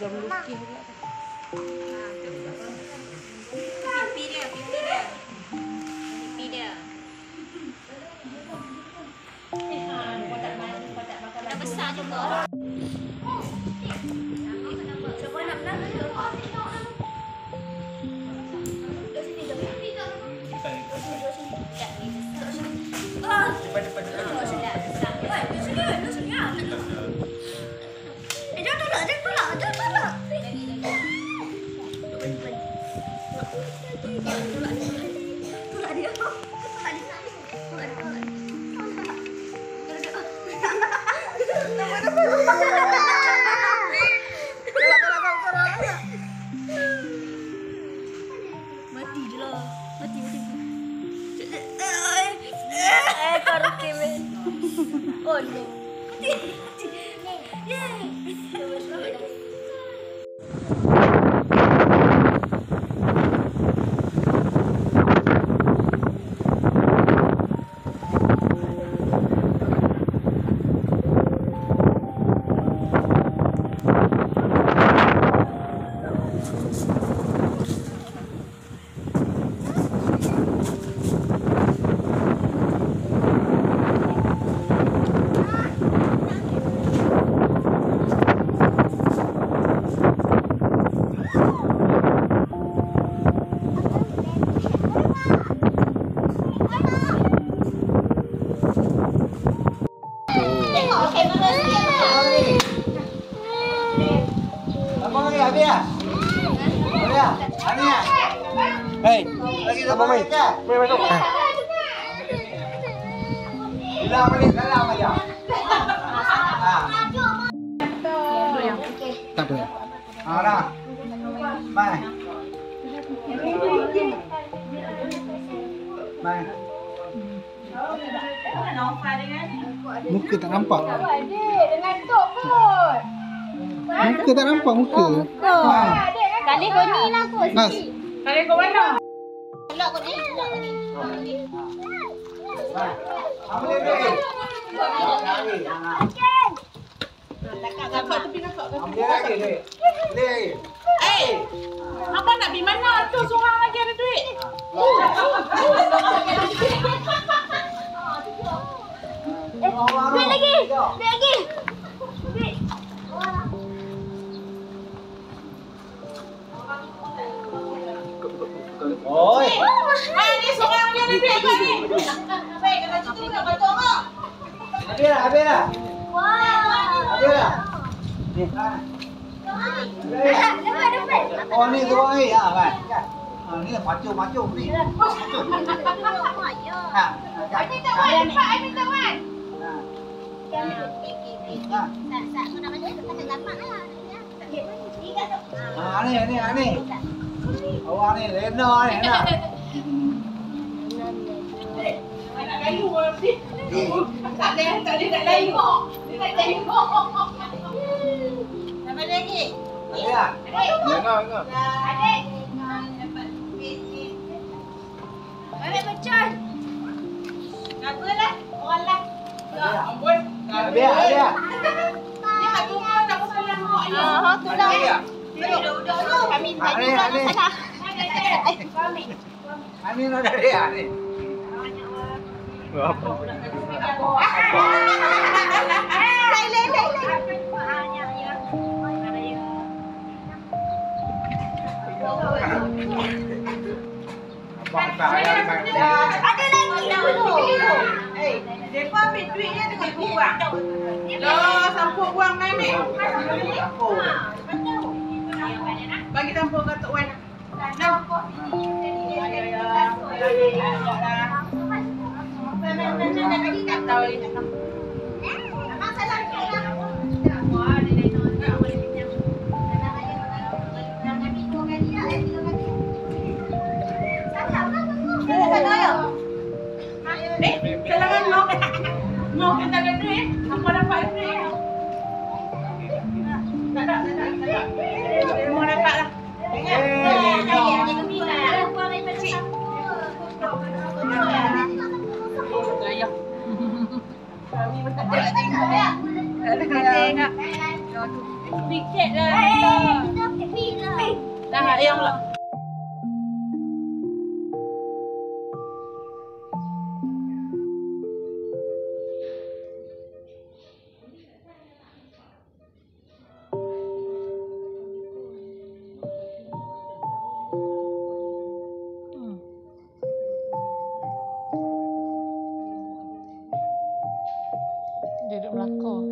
Jam lukis pula. Pipi dia. Dah besar juga. Siapa nak belakang tu? Mati je lah. Mati. Karaoke man. Oh no. Mati. Yay. Hei, lagi apa main? Main masuk. Bila balik dalam aja. Tak apa. Dah. Main. Main. Muka tak nampak. Dengan tok kot. Muka tak nampak muka. Kali kau ni lah kot. Nas. Kali kau mana? Celak kau ni. Ambil ni. Nampak tepi nampak. Ambil lagi ni. Ni. Abang nak pergi mana? Tu seorang lagi ada duit. Duit lagi. Oi. Ni seorang lagi ada duit apa ni? Baik, kalau gitu nak bantu apa? Habis dah. Wah. Habis dah. Ni. Oh ni tu ni kan. Ni macam ni. I minta wan, Pak. I minta wan. Ni. Awak ni lena ni nak. Nak layu ni. Tak ada nak layu. Tak layu. Sampai lagi. Ya. Enggak. Adik. Adik macam. Apalah? Orang lah. Ya ampun. Ada. Ni aku pun nak salah mak ayah. Ha tu lah. Duduk. Kami tak juga nak salah. Ani nak dia ni. Apa? Ada lagi dulu. Depa ambil duit dia tengah buang. Lah, sampur buang mai ni. Bagi sampur kat Tok Wan. Tak tahu ni. Kelangan mau kita ada duit, apa dapat duit? Tak ada. Mau dapat lah. Kami tak ada tengok. Sikit lah. Kita pergi lah. Dah ayam pula. Dia duduk belakang.